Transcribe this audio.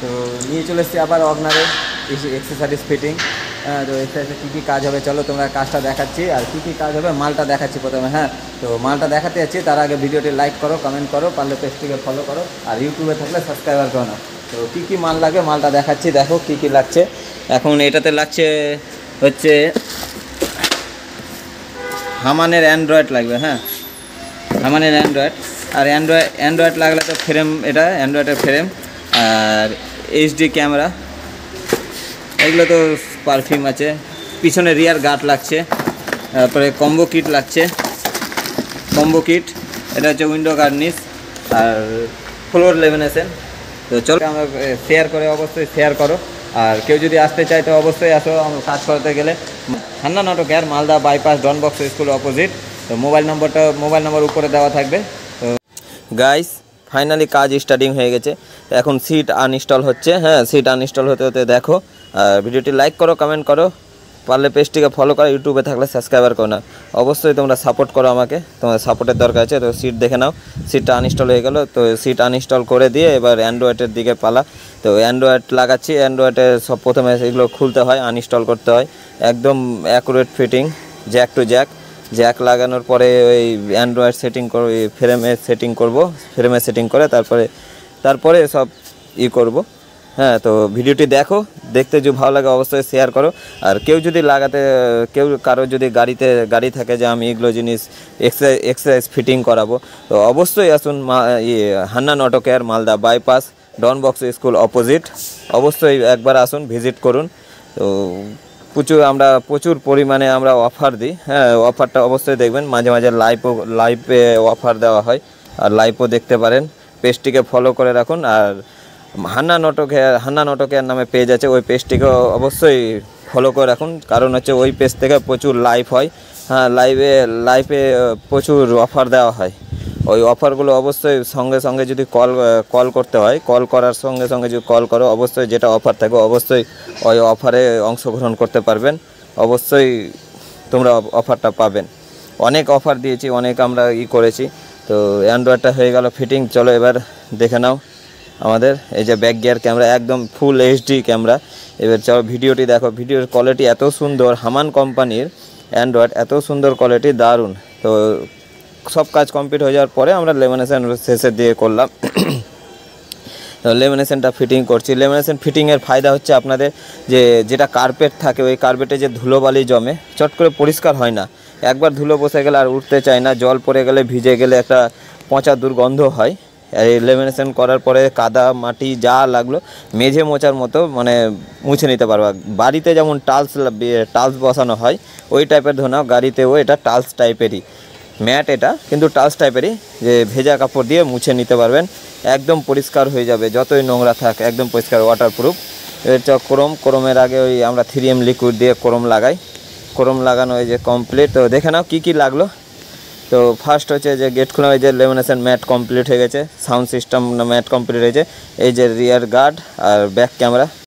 তো নিয়ে চলে এসেছি আবার অগনারে এক্সেসরিজ ফিটিং। তো এক্সেসরিজে কী কী কাজ হবে চলো তোমরা কাজটা দেখাচ্ছি, আর কী কী কাজ হবে মালটা দেখাচ্ছি প্রথমে। হ্যাঁ, তো মালটা দেখাতে যাচ্ছি, তার আগে ভিডিওটি লাইক করো, কমেন্ট করো, পারলে পেজটিকে ফলো করো, আর ইউটিউবে থাকলে সাবস্ক্রাইবার করো না। তো কী কী মাল লাগে মালটা দেখাচ্ছি, দেখো কী কী লাগছে। এখন এটাতে লাগছে হচ্ছে হামানের অ্যান্ড্রয়েড লাগবে। হ্যাঁ, হামানের অ্যান্ড্রয়েড, আর অ্যান্ড্রয়েড লাগলে তো ফ্রেম, এটা অ্যান্ড্রয়েডের ফ্রেম, আর এইচডি ক্যামেরা, এগুলো তো পারফিউম আছে। পিছনে রিয়ার গার্ড লাগছে, তারপরে কম্বো কিট লাগছে, কম্বো কিট, এটা হচ্ছে উইন্ডো গার্নিশ আর ফ্লোর লেমিনেশন। তো চলো আমরা শেয়ার করে, অবশ্যই শেয়ার করো, আর কেউ যদি আসতে চায় তো অবশ্যই আসো। কাজ করতে গেলে Hannan auto care, Malda bypass, Don বক্স স্কুল অপোজিট। তো মোবাইল নাম্বার উপরে দেওয়া থাকবে। তো গাইস ফাইনালি কাজ স্টার্টিং হয়ে গেছে, এখন সিট আনইনস্টল হচ্ছে। হ্যাঁ, সিট আনইনস্টল হতে হতে দেখো। আর ভিডিওটি লাইক করো, কমেন্ট করো, পারলে পেজটিকে ফলো করো, ইউটিউবে থাকলে সাবস্ক্রাইবার করো না। অবশ্যই তোমরা সাপোর্ট করো আমাকে, তোমাদের সাপোর্টের দরকার আছে। তো সিট দেখে নাও, সিটটা আনইনস্টল হয়ে গেল। তো সিট আনইনস্টল করে দিয়ে এবার অ্যান্ড্রয়েডের দিকে পালা। তো অ্যান্ড্রয়েড লাগাচ্ছি। অ্যান্ড্রয়েডে সব প্রথমে এগুলো খুলতে হয়, আনইনস্টল করতে হয়, একদম accurate fitting, jack to jack লাগানোর পরে ওই অ্যান্ড্রয়েড সেটিং করব, ফ্রেমে সেটিং করে তারপরে সব করব। হ্যাঁ, তো ভিডিওটি দেখো, দেখতে যদি ভালো লাগে অবশ্যই শেয়ার করো। আর কারো যদি গাড়ি থাকে যে আমি এগুলো জিনিস এক্সারসাইজ ফিটিং করাবো, তো অবশ্যই আসুন Hannan auto care, Malda bypass, Don বক্স স্কুল অপোজিট। অবশ্যই একবার আসুন, ভিজিট করুন। তো প্রচুর পরিমাণে আমরা অফার দিই। হ্যাঁ, অফারটা অবশ্যই দেখবেন, মাঝে মাঝে লাইভে অফার দেওয়া হয়, আর লাইভও দেখতে পারেন। পেজটিকে ফলো করে রাখুন। আর হান্নান অটো কেয়ার নামে পেজ আছে, ওই পেজটিকে অবশ্যই ফলো করে রাখুন, কারণ হচ্ছে ওই পেজ থেকে প্রচুর লাইভ হয়। হ্যাঁ, লাইভে প্রচুর অফার দেওয়া হয়। ওই অফারগুলো অবশ্যই সঙ্গে যদি কল করতে হয়, কল করার সঙ্গে যদি কল করো, অবশ্যই যেটা অফার থাকবে অবশ্যই ওই অফারে অংশগ্রহণ করতে পারবেন। অবশ্যই তোমরা অফারটা পাবেন। অনেক অফার দিয়েছি, অনেক আমরা করেছি। তো অ্যান্ড্রয়েডটা হয়ে গেল ফিটিং। চলো এবার দেখে নাও আমাদের এই যে ব্যাক গিয়ার ক্যামেরা, একদম ফুল এইচডি ক্যামেরা। এবার চলো ভিডিওটি দেখো, ভিডিওর কোয়ালিটি এত সুন্দর, হামান কোম্পানির অ্যান্ড্রয়েড, এত সুন্দর কোয়ালিটি, দারুণ। তো সব কাজ কমপ্লিট হয়ে যাওয়ার পরে আমরা লেমিনেশন শেষের দিকে করলাম। লেমিনেশনটা ফিটিং করছি। লেমিনেশন ফিটিংয়ের ফায়দা হচ্ছে আপনাদের যেটা কার্পেট থাকে, ওই কার্পেটে যে ধুলোবালি জমে, চট করে পরিষ্কার হয় না। একবার ধুলো বসে গেলে আর উঠতে চায় না, জল পড়ে গেলে, ভিজে গেলে একটা পচা দুর্গন্ধ হয়। এই লেমিনেশন করার পরে কাদা মাটি যা লাগলো মেঝে মোছার মতো মানে মুছে নিতে পারবো। বাড়িতে যেমন টালস বসানো হয় ওই টাইপের ধরে নাও, গাড়িতেও এটা টালস টাইপেরই ম্যাট, এটা কিন্তু টালস টাইপেরই, যে ভেজা কাপড় দিয়ে মুছে নিতে পারবেন, একদম পরিষ্কার হয়ে যাবে, যতই নোংরা থাক একদম পরিষ্কার, ওয়াটারপ্রুফ। এর ক্রোমের আগে ওই আমরা 3M লিকুইড দিয়ে ক্রোম লাগাই, ক্রোম লাগানো এই যে কমপ্লিট। তো দেখে নাও কী লাগলো। তো ফার্স্ট হচ্ছে যে গেট খোলা, এই যে লেমিনেশন ম্যাট কমপ্লিট হয়ে গেছে, সাউন্ড সিস্টেম ম্যাট কমপ্লিট হয়েছে, এই যে রিয়ার গার্ড আর ব্যাক ক্যামেরা।